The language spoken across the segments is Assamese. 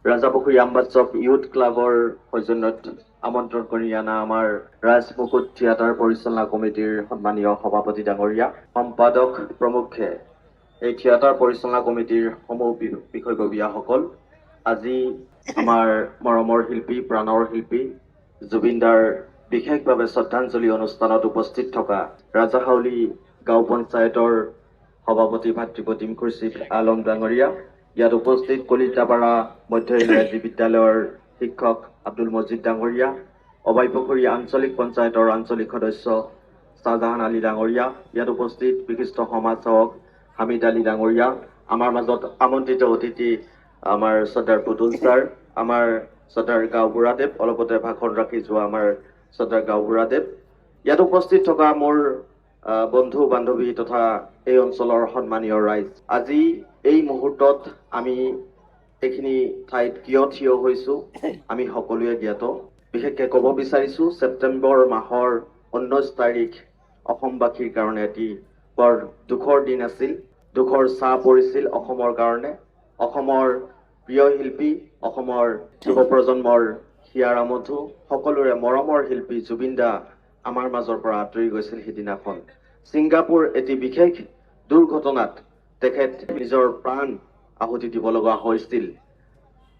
ৰাজাপুখুৰী আম্বাচক ইউথ ক্লাবৰ সৌজন্যত আমন্ত্ৰণ কৰি অনা আমাৰ ৰাজমুকুট থিয়েটাৰ পৰিচালনা কমিটিৰ সন্মানীয় সভাপতি ডাঙৰীয়া, সম্পাদক প্ৰমুখে এই থিয়েটাৰ পৰিচালনা কমিটিৰ সমূহ বিষয়ববীয়াসকল, আজি আমাৰ মৰমৰ শিল্পী, প্ৰাণৰ শিল্পী জুবিনদাৰ বিশেষভাৱে শ্ৰদ্ধাঞ্জলি অনুষ্ঠানত উপস্থিত থকা ৰাজাহাউলী গাঁও পঞ্চায়তৰ সভাপতি ভাতৃপ্ৰতিম খুৰশ্বিদ আলম ডাঙৰীয়া, ইয়াত উপস্থিত কলিতাপাৰা মধ্য ইংৰাজী বিদ্যালয়ৰ শিক্ষক আব্দুল মজিদ ডাঙৰীয়া, অবাইপুখুৰী আঞ্চলিক পঞ্চায়তৰ আঞ্চলিক সদস্য শ্বাহজাহান আলী ডাঙৰীয়া, ইয়াত উপস্থিত বিশিষ্ট সমাজ সেৱক হামিদ আলী ডাঙৰীয়া, আমাৰ মাজত আমন্ত্ৰিত অতিথি আমাৰ শ্ৰদ্ধাৰ পুতুল ছাৰ, আমাৰ শ্ৰদ্ধাৰ গাঁওবুঢ়াদেৱ, অলপতে ভাষণ ৰাখি যোৱা আমাৰ শ্ৰদ্ধাৰ গাঁওবুঢ়াদেৱ, ইয়াত উপস্থিত থকা মোৰ বন্ধু বান্ধৱী তথা এই অঞ্চলৰ সন্মানীয় ৰাইজ, আজি এই মুহূৰ্তত আমি এইখিনি ঠাইত কিয় থিয় হৈছো আমি সকলোৱে জ্ঞাত। বিশেষকৈ ক'ব বিচাৰিছো, ছেপ্টেম্বৰ মাহৰ 19 তাৰিখ অসমবাসীৰ কাৰণে এটি বৰ দুখৰ দিন আছিল। দুখৰ ছাঁ পৰিছিল অসমৰ কাৰণে। অসমৰ প্ৰিয় শিল্পী, অসমৰ যুৱ প্ৰজন্মৰ হিয়াৰ আমঠু, সকলোৰে মৰমৰ শিল্পী জুবিন দা আমাৰ মাজৰ পৰা আঁতৰি গৈছিল সিদিনাখন। ছিংগাপুৰ এটি বিশেষ দুৰ্ঘটনাত তেখেত নিজৰ প্ৰাণ আহুতি দিব লগা হৈছিল।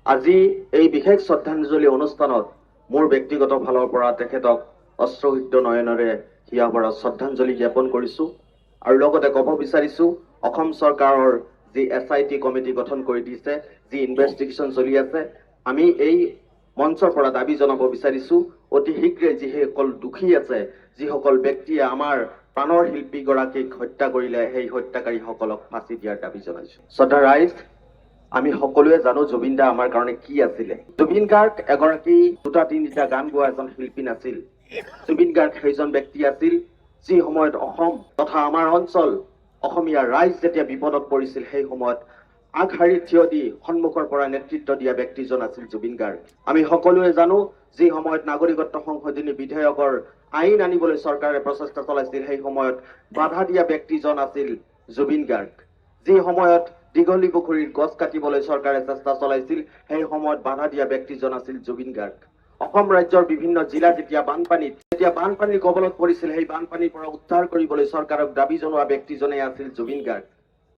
আজি এই বিশেষ শ্ৰদ্ধাঞ্জলি অনুষ্ঠানত মোৰ ব্যক্তিগত ফালৰ পৰা তেখেতক অশ্ৰুসিক্ত নয়নেৰে হিয়া ভৰা শ্ৰদ্ধাঞ্জলি জ্ঞাপন কৰিছো আৰু লগতে ক'ব বিচাৰিছো, অসম চৰকাৰৰ যি SIT কমিটি গঠন কৰি দিছে, যি ইনভেষ্টিগেশ্যন চলি আছে, আমি এই মঞ্চৰ পৰা দাবী জনাব বিচাৰিছো, অতি শীঘ্ৰে যিসকল দোষী আছে, যিসকল ব্যক্তিয়ে আমাৰ প্ৰাণৰ শিল্পীগৰাকীক হত্যা কৰিলে, সেই হত্যাকাৰীসকলক ফাঁচি দিয়াৰ দাবী জনাইছো। শ্ৰদ্ধা ৰাইজ, আমি সকলোৱে জানো জুবিন দা আমাৰ কাৰণে কি আছিলে। জুবিন গাৰ্গ এগৰাকী দুটা তিনিটা গান গোৱা এজন শিল্পী নাছিল। জুবিন গাৰ্গ সেইজন ব্যক্তি আছিল যি সময়ত অসম তথা আমাৰ অঞ্চল অসমীয়া ৰাইজ যেতিয়া বিপদত পৰিছিল, সেই সময়ত আগশাৰীত থিয় দি সন্মুখৰ পৰা নেতৃত্ব দিয়া ব্যক্তিজন আছিল জুবিন গাৰ্গ। আমি সকলোৱে জানো, যি সময়ত নাগৰিকত্ব সংশোধনী বিধেয়কৰ আইন আনিবলৈ চৰকাৰে প্ৰচেষ্টা চলাইছিল, সেই সময়ত বাধা দিয়া ব্যক্তিজন আছিল জুবিন গাৰ্গ। যি সময়ত দীঘলী পুখুৰীৰ গছ কাটিবলৈ চৰকাৰে চেষ্টা চলাইছিল, সেই সময়ত বাধা দিয়া ব্যক্তিজন আছিল জুবিন গাৰ্গ। অসম ৰাজ্যৰ বিভিন্ন জিলা যেতিয়া বানপানীৰ কবলত পৰিছিল, সেই বানপানীৰ পৰা উদ্ধাৰ কৰিবলৈ চৰকাৰক দাবী জনোৱা ব্যক্তিজনেই আছিল জুবিন গাৰ্গ।